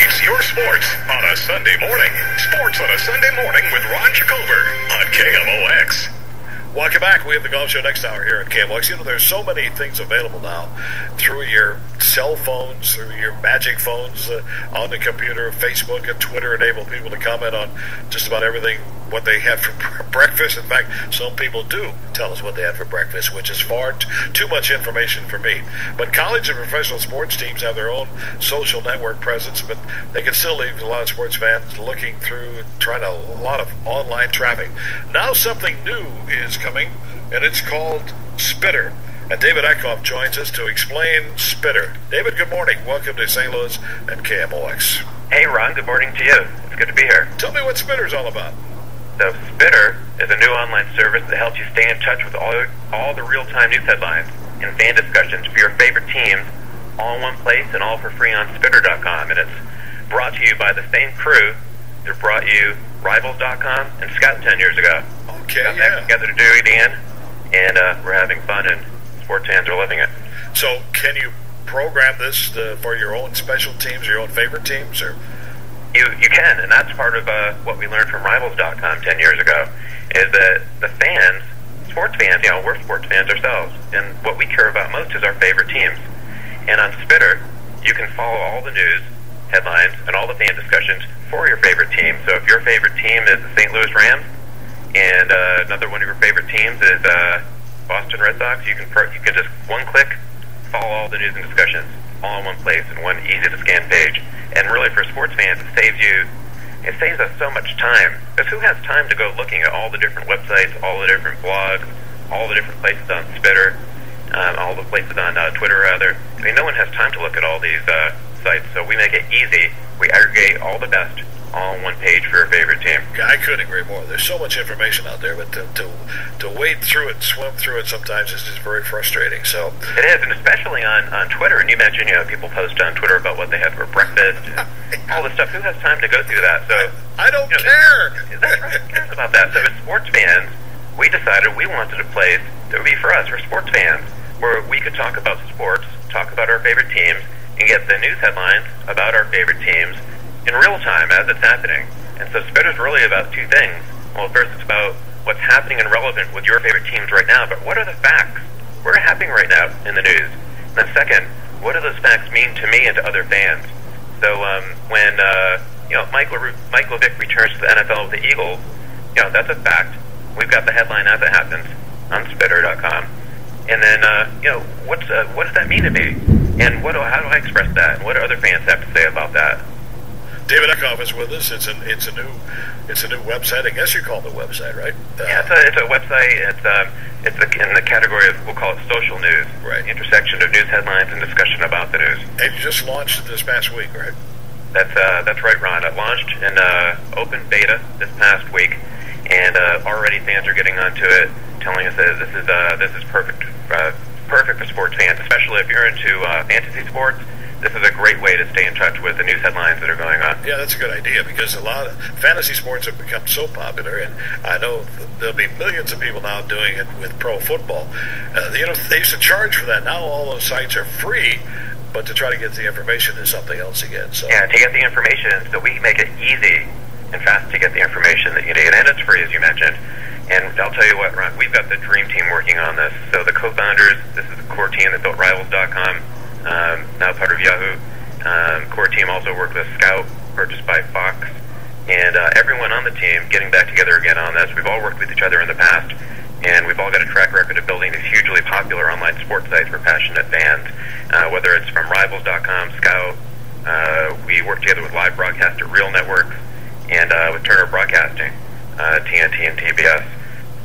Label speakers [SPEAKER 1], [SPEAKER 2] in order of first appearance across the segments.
[SPEAKER 1] It's your sports on a Sunday morning. Sports on a Sunday morning with Ron Jacober on KMOX. Welcome back. We have the Golf Show next hour here at KMOX. You know, there's so many things available now through your cell phones, through your magic phones, on the computer. Facebook and Twitter enable people to comment on just about everything, what they had for breakfast. In fact, some people do tell us what they had for breakfast, which is far too much information for me. But college and professional sports teams have their own social network presence, but they can still leave a lot of sports fans looking through, trying a lot of online traffic. Now something new is coming, and it's called Spitter. And David Eckhoff joins us to explain Spitter. David, good morning. Welcome to St. Louis and KMOX.
[SPEAKER 2] Hey, Ron. Good morning to you. It's good to be here.
[SPEAKER 1] Tell me what Spitter's all about.
[SPEAKER 2] So Spitter is a new online service that helps you stay in touch with all the real-time news headlines and fan discussions for your favorite teams, all in one place and all for free on Spitter.com. And it's brought to you by the same crew that brought you Rivals.com and Scout 10 years ago.
[SPEAKER 1] Okay,
[SPEAKER 2] got back together to do it again, and we're having fun, and sports fans are loving it.
[SPEAKER 1] So can you program this for your own special teams, your own favorite teams, or?
[SPEAKER 2] You can, and that's part of what we learned from Rivals.com 10 years ago, is that the fans, sports fans, you know, we're sports fans ourselves, and what we care about most is our favorite teams. And on Spitter, you can follow all the news, headlines, and all the fan discussions for your favorite team. So if your favorite team is the St. Louis Rams, and another one of your favorite teams is Boston Red Sox, you can just one click follow all the news and discussions all in one place in one easy-to-scan page. And really, for sports fans, it saves us so much time. Because who has time to go looking at all the different websites, all the different blogs, all the different places on Spitter, all the places on Twitter, rather? I mean, no one has time to look at all these sites, so we make it easy. We aggregate all the best all on one page for your favorite team.
[SPEAKER 1] I couldn't agree more. There's so much information out there, but to wade through it, swim through it sometimes is just very frustrating. So
[SPEAKER 2] it is, and especially on Twitter. And you mentioned, you know, people post on Twitter about what they had for breakfast, and all this stuff. Who has time to go through that? So
[SPEAKER 1] I don't care.
[SPEAKER 2] That's right. Who cares about that? So as sports fans, we decided we wanted a place that would be for us, for sports fans, where we could talk about sports, talk about our favorite teams, and get the news headlines about our favorite teams in real time as it's happening. And so Spitter's really about two things. Well, first, it's about what's happening and relevant with your favorite teams right now, but what are the facts? What are happening right now in the news? And then second, what do those facts mean to me and to other fans? So when Michael Vick returns to the NFL with the Eagles, you know, that's a fact. We've got the headline as it happens on Spitter.com. And then, what does that mean to me? And how do I express that? And what do other fans have to say about that?
[SPEAKER 1] David Eckhoff is with us. It's a new website. I guess you call it a website, right?
[SPEAKER 2] Yeah, it's a website. It's in the category of, we'll call it social news.
[SPEAKER 1] Right.
[SPEAKER 2] Intersection of news headlines and discussion about the news.
[SPEAKER 1] And you just launched it this past week, right?
[SPEAKER 2] That's right, Ron. It launched in open beta this past week, and already fans are getting onto it, telling us that this is perfect for sports fans, especially if you're into fantasy sports. This is a great way to stay in touch with the news headlines that are going on.
[SPEAKER 1] Yeah, that's a good idea, because a lot of fantasy sports have become so popular, and I know there'll be millions of people now doing it with pro football. They used to charge for that. Now all those sites are free, but to try to get the information is something else again. So
[SPEAKER 2] yeah, to get the information, so we make it easy and fast to get the information that you need, and it's free, as you mentioned. And I'll tell you what, Ron, we've got the dream team working on this. So the co-founders, this is the core team that built Rivals.com, now part of Yahoo. Core team also worked with Scout, purchased by Fox, and everyone on the team getting back together again on this. We've all worked with each other in the past, and we've all got a track record of building these hugely popular online sports sites for passionate fans, whether it's from Rivals.com, Scout. We work together with live broadcaster Real Networks, and with Turner Broadcasting, TNT and TBS.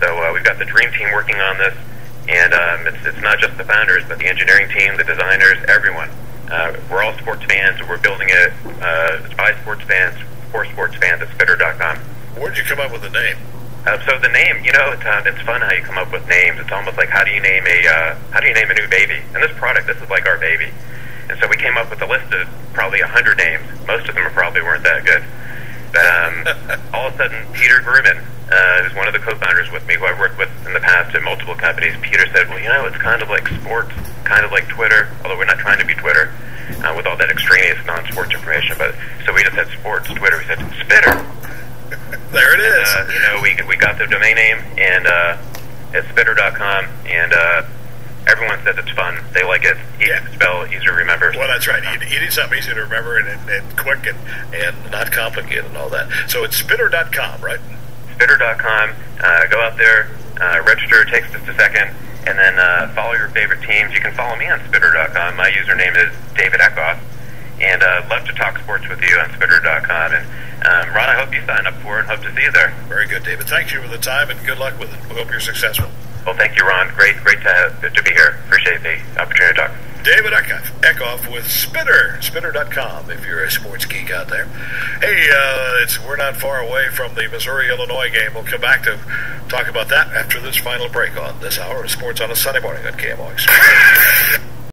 [SPEAKER 2] So we've got the dream team working on this, and it's not just the founders, but the engineering team, the designers, everyone. We're all sports fans, and we're building it by sports fans, for sports fans at Spitter.com.
[SPEAKER 1] Where did you come up with the name?
[SPEAKER 2] So the name, it's fun how you come up with names. It's almost like how do you name a new baby? And this product, this is like our baby. And so we came up with a list of probably 100 names. Most of them probably weren't that good. But all of a sudden, Peter Grumman, who's one of the co-founders with me, who I've worked with in the past at multiple companies, Peter said, well, it's kind of like sports, kind of like Twitter, although we're not trying to be Twitter, with all that extraneous non-sports information. But so we at spitter.com, and everyone says it's fun. They like it. Easy to spell, easy to remember.
[SPEAKER 1] Well, that's right. You need something easy to remember and quick and not complicated and all that. So it's spitter.com, right?
[SPEAKER 2] Spitter.com. Go out there, register. It takes just a second. And then follow your favorite teams. You can follow me on Spitter.com. My username is David Eckhoff. And love to talk sports with you on Spitter.com. And Ron, I hope you sign up for it and hope to see you there.
[SPEAKER 1] Very good, David. Thank you for the time and good luck with it. We hope you're successful.
[SPEAKER 2] Well, thank you, Ron. Great to be here. Appreciate the opportunity to talk.
[SPEAKER 1] David Eckhoff with Spitter.com, if you're a sports geek out there. Hey, we're not far away from the Missouri-Illinois game. We'll come back to talk about that after this final break on this hour of Sports on a Sunday morning on KMOX.